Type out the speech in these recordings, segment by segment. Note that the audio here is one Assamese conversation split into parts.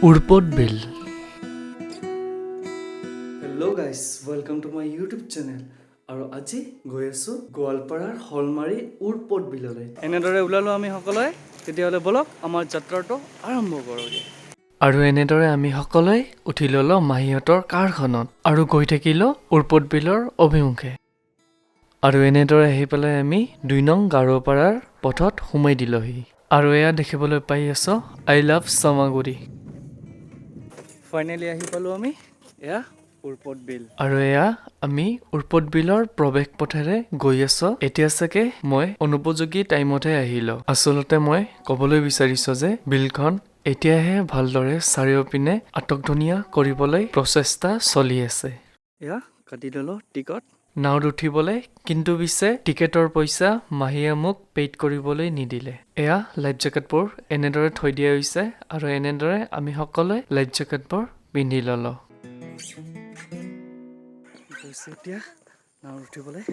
Urpad bill. Hello' guys, welcome to my YouTube channel. আৰু আজি গৈ আছোঁ গোৱালপাৰাৰ শলমাৰী উৰপদ বিললৈ। এনেদৰে ওলালোঁ আমি সকলোৱে। তেতিয়াহ'লে ব'লক আমাৰ যাত্ৰাটো আৰম্ভ কৰোঁগৈ। আৰু এনেদৰে আমি সকলোৱে উঠি ল'লোঁ মাহীহঁতৰ কাৰখনত আৰু গৈ থাকিলোঁ উৰপদ বিলৰ অভিমুখে। আৰু এনেদৰে আহি পেলাই আমি ২ নং গাৰোপাৰাৰ পথত সোমাই দিলোহি। আৰু এয়া দেখিবলৈ পাই আছোঁ আই লাভ চামাগুৰি। ফাইনেলি আহি পালোঁ আমি এয়া উৰপদ বিল। আৰু এয়া আমি উৰপদ বিলৰ প্ৰৱেশ পথেৰে গৈ আছোঁ। এতিয়া চাগে মই অনুপযোগী টাইমতহে আহিলোঁ। আচলতে মই ক'বলৈ বিচাৰিছোঁ যে বিলখন এতিয়াহে ভালদৰে চাৰিওপিনে আটকধুনীয়া কৰিবলৈ প্ৰচেষ্টা চলি আছে। এয়া কাটি ল'লোঁ টিকট। নাওত উঠিবলৈ, কিন্তু পিছে টিকেটৰ পইচা মাহীয়ে মোক পেইড কৰিবলৈ নিদিলে। এয়া লাইফ জেকেটবোৰ এনেদৰে থৈ দিয়া হৈছে আৰু এনেদৰে আমি সকলোৱে লাইফ জেকেটবোৰ পিন্ধি ল'লোঁ। এতিয়া নাওত উঠিবলৈ।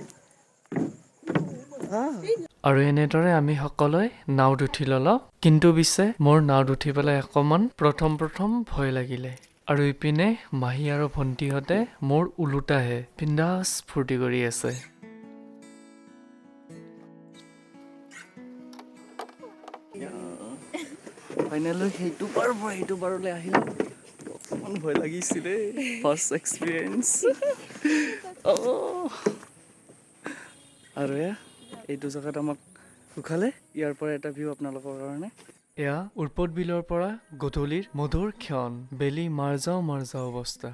আৰু এনেদৰে আমি সকলোৱে নাওত উঠি ল'লোঁ। কিন্তু পিছে মোৰ নাওত উঠি পেলাই অকণমান প্ৰথম ভয় লাগিলে। আৰু ইপিনে মাহী আৰু ভণ্টিহঁতে মোৰ ওলোটাহে বিন্দাছ ফূৰ্তি কৰি আছে। ফাইনেলি সেইটো পাৰৰ পৰা এইটো পাৰলৈ আহিলোঁ। অকণমান ভয় লাগিছিলে, ফাৰ্ষ্ট এক্সপিৰিয়েঞ্চ। আৰু এয়া এইটো জেগাত আমাক উঠালে। ইয়াৰ পৰা এটা ভিউ আপোনালোকৰ কাৰণে। এয়া উৰপদ বিলৰ পৰা গধূলিৰ মধুৰ ক্ষণ, বেলি মাৰ যাওঁ অৱস্থা।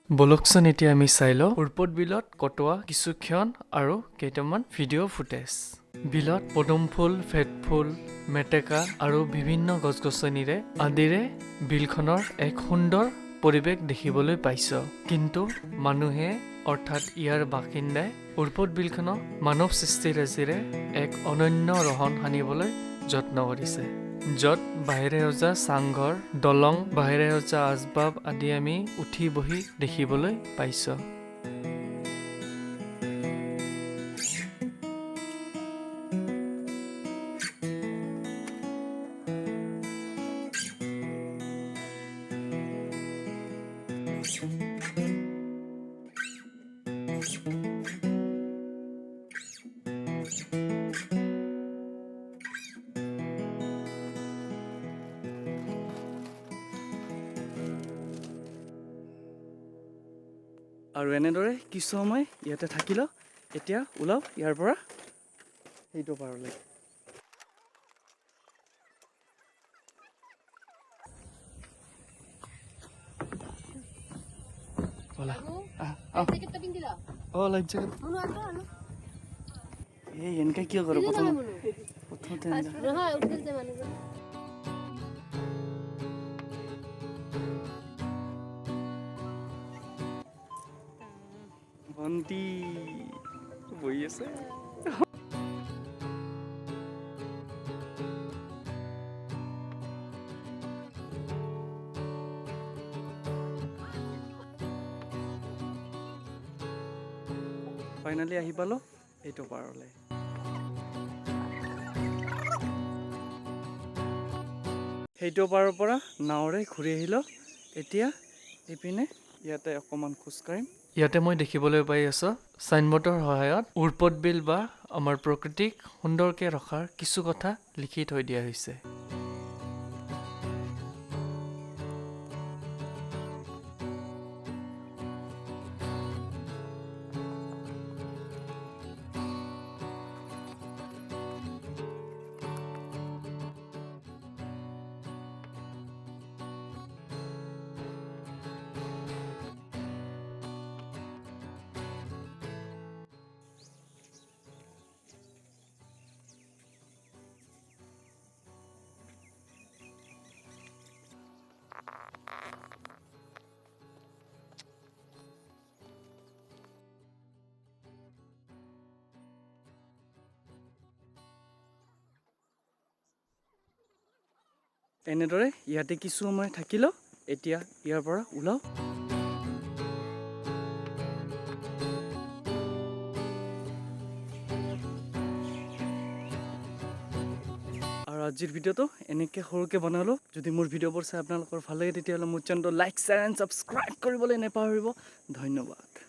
বলকচোন এতিয়া আমি চাই লওঁ উৰপদ বিলত কটোৱা কিছু ক্ষণ আৰু কেইটামান ভিডিঅ' ফুটেজ। বিলত পদুম ফুল, ভেট ফুল, মেটেকা আৰু বিভিন্ন গছ-গছনিৰে আদিৰে বিলখনৰ এক সুন্দৰ পৰিৱেশ দেখিবলৈ পাইছোঁ। কিন্তু মানুহে অৰ্থাৎ ইয়াৰ বাসিন্দাই উৰপদ বিলখনক মানৱ সৃষ্টিৰাজিৰে এক অনন্য ৰহণ সানিবলৈ যত্ন কৰিছে। য'ত বাহিৰে সজা চাংঘৰ, দলং, বাহিৰে সজা আচবাব আদি আমি উঠি বহি দেখিবলৈ পাইছোঁ। আৰু এনেদৰে কিছু সময় ইয়াতে থাকিলোঁ। এতিয়া ওলাওঁ ইয়াৰ পৰা সেইটো পাৰলৈ। লাইফ জেকেট এই এনেকৈ কিয় কৰোঁ প্ৰথমতে ভণ্টি বহি আছে। ফাইনেলি আহি পালোঁ এইটো পাৰলৈ। সেইটো পাৰৰ পৰা নাৱেৰে ঘূৰি আহিলোঁ। এতিয়া ইপিনে ইয়াতে অকণমান খোজকাঢ়িম। ইয়াতে মই দেখিবলৈ পাই আছোঁ চাইনবোৰ্ডৰ সহায়ত উৰপদ বিল বা আমাৰ প্ৰকৃতিক সুন্দৰকৈ ৰখাৰ কিছু কথা লিখি থৈ দিয়া হৈছে। এনেদৰে ইয়াতে কিছু সময় থাকিলোঁ। এতিয়া ইয়াৰ পৰা ওলাওঁ। আজিৰ ভিডিঅ'টো এনেকৈ সৰুকৈ বনালোঁ। যদি মোৰ ভিডিঅ'বোৰ চাই আপোনালোকৰ ভাল লাগে তেতিয়াহ'লে মোৰ চেনেলটো লাইক শ্বেয়াৰ এণ্ড ছাবস্ক্ৰাইব কৰিবলৈ নাপাহৰিব। ধন্যবাদ।